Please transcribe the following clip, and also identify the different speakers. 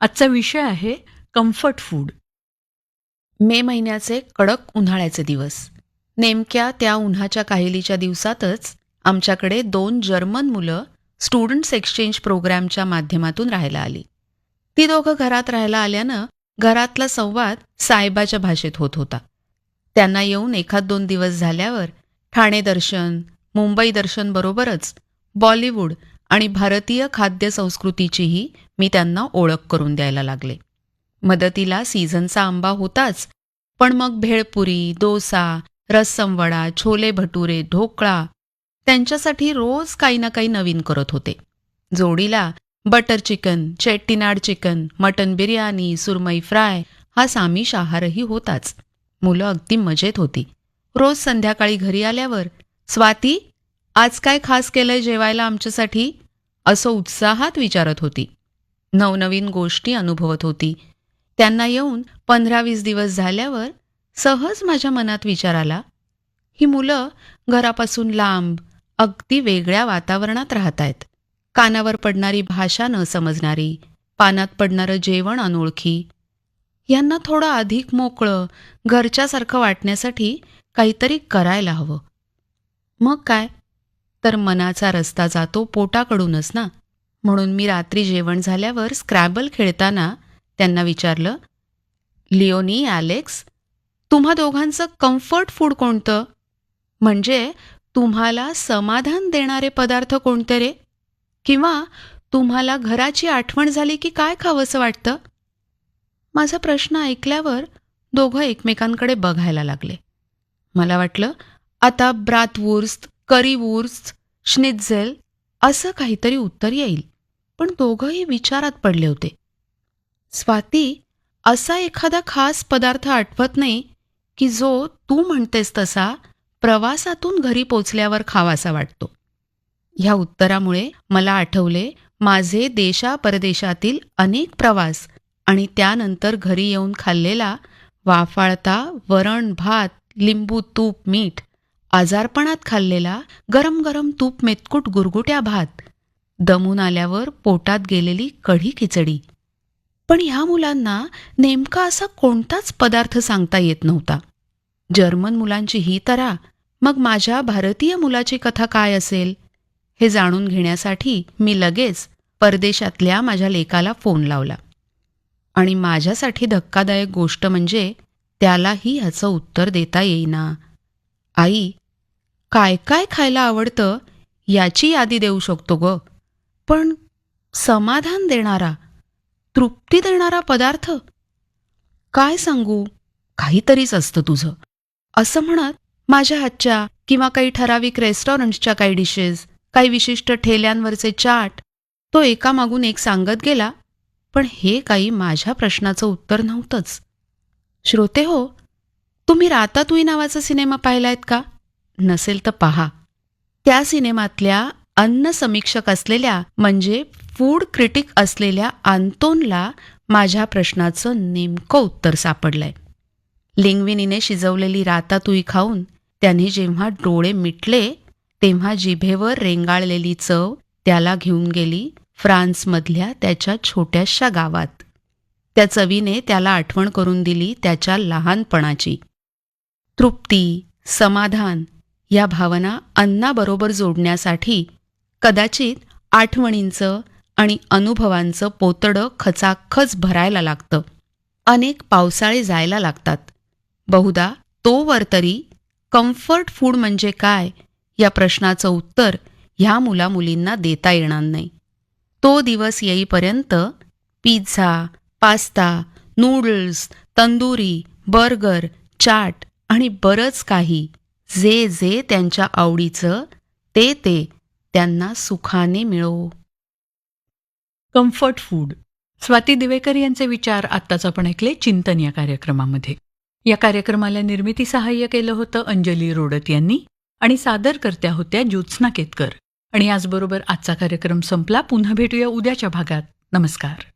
Speaker 1: आजचा विषय आहे कम्फर्ट फूड.
Speaker 2: मे महिन्याचे कडक उन्हाळ्याचे दिवस. नेमक्या त्या उन्हाच्या काहिलीच्या दिवसातच आमच्याकडे 2 जर्मन मुलं स्टुडंट्स एक्सचेंज प्रोग्रॅमच्या माध्यमातून राहायला आली. ती दोघं घरात राहायला आल्यानं घरातला संवाद साहेबाच्या भाषेत होत होता. त्यांना येऊन 1-2 दिवस झाल्यावर ठाणे दर्शन, मुंबई दर्शन बरोबरच बॉलिवूड आणि भारतीय खाद्य संस्कृतीचीही मी त्यांना ओळख करून द्यायला लागले. मदतीला सीझनचा आंबा होताच, पण मग भेळपुरी, डोसा, रस्समवडा, छोले भटुरे, ढोकळा त्यांच्यासाठी रोज काही ना काही नवीन करत होते. जोडीला butter chicken, Chettinad chicken, mutton biryani, सुरमई फ्राय हा सामिष आहारही होताच. मुलं अगदी मजेत होती. रोज संध्याकाळी घरी आल्यावर, स्वाती, आज काय खास केलंय जेवायला आमच्यासाठी, असं उत्साहात विचारत होती. नवनवीन गोष्टी अनुभवत होती. त्यांना येऊन 15-20 दिवस झाल्यावर सहज माझ्या मनात विचार आला, ही मुलं घरापासून लांब, अगदी वेगळ्या वातावरणात राहत आहेत. कानावर पडणारी भाषा न समजणारी, पानात पडणारं जेवण अनोळखी. यांना थोडं अधिक मोकळं, घरच्यासारखं वाटण्यासाठी काहीतरी करायला हवं. मग काय, तर मनाचा रस्ता जातो पोटाकडूनच ना. म्हणून मी रात्री जेवण झाल्यावर स्क्रॅबल खेळताना त्यांना विचारलं, लिओनी, ॲलेक्स, तुम्हा दोघांचं कम्फर्ट फूड कोणतं? म्हणजे तुम्हाला समाधान देणारे पदार्थ कोणते रे? किंवा तुम्हाला घराची आठवण झाली की काय खावंसं वाटतं? माझा प्रश्न ऐकल्यावर दोघं एकमेकांकडे बघायला लागले. मला वाटलं आता ब्रातवुर्स्ट, करीवुर्स्ट, श्निट्झेल असं काहीतरी उत्तर येईल, पण दोघंही विचारात पडले होते. स्वाती, असा एखादा खास पदार्थ आठवत नाही की जो तू म्हणतेस तसा प्रवासातून घरी पोचल्यावर खावासा वाटतो. ह्या उत्तरामुळे मला आठवले माझे देशापरदेशातील अनेक प्रवास आणि त्यानंतर घरी येऊन खाल्लेला वाफाळता वरण भात, लिंबू तूप मीठ, आजारपणात खाल्लेला गरम गरम तूप मेतकूट गुरगुट्या भात, दमून आल्यावर पोटात गेलेली कढी खिचडी. पण ह्या मुलांना नेमका असा कोणताच पदार्थ सांगता येत नव्हता. जर्मन मुलांची ही तऱ्हा, मग माझ्या भारतीय मुलाची कथा काय असेल हे जाणून घेण्यासाठी मी लगेच परदेशातल्या माझ्या लेकाला फोन लावला. आणि माझ्यासाठी धक्कादायक गोष्ट म्हणजे त्यालाही ह्याचं उत्तर देता येईना. आई, काय काय खायला आवडतं याची यादी देऊ शकतो ग, पण समाधान देणारा, तृप्ती देणारा पदार्थ काय सांगू, काहीतरीच असतं तुझं, असं म्हणत माझ्या हातच्या किंवा काही ठराविक रेस्टॉरंट्सच्या काही डिशेस, काही विशिष्ट ठेल्यांवरचे चाट तो एकामागून एक सांगत गेला. पण हे काही माझ्या प्रश्नाचं उत्तर नव्हतंच. श्रोते हो, तुम्ही रातातुई नावाचा सिनेमा पाहिलायत का? नसेल तर पहा. त्या सिनेमातल्या अन्न समीक्षक असलेल्या म्हणजे फूड क्रिटिक असलेल्या आंतोनला माझ्या प्रश्नाचं नेमकं उत्तर सापडलंय. लिंग्विनीने शिजवलेली रातातुई खाऊन त्याने जेव्हा डोळे मिटले तेव्हा जिभेवर रेंगाळलेली चव त्याला घेऊन गेली फ्रान्समधल्या त्याच्या छोट्याशा गावात. त्या चवीने त्याला आठवण करून दिली त्याच्या लहानपणाची. तृप्ती, समाधान या भावना अन्नाबरोबर जोडण्यासाठी कदाचित आठवणींचं आणि अनुभवांचं पोतडं खचाखच भरायला लागतं. अनेक पावसाळे जायला लागतात. बहुधा तोवर तरी कम्फर्ट फूड म्हणजे काय या प्रश्नाचं उत्तर ह्या मुलामुलींना देता येणार नाही. तो दिवस येईपर्यंत pizza, pasta, noodles, tandoori, burger, chaat आणि बरंच काही जे जे त्यांच्या आवडीचं ते त्यांना सुखाने मिळो.
Speaker 1: Comfort food. स्वाती दिवेकर यांचे विचार आत्ताच आपण ऐकले चिंतन या कार्यक्रमामध्ये. या कार्यक्रमाला निर्मिती सहाय्य केलं होतं अंजली रोडत यांनी आणि सादरकर्त्या होत्या ज्योत्स्ना केतकर. आणि याचबरोबर आजचा कार्यक्रम संपला. पुन्हा भेटूया उद्याच्या भागात. नमस्कार.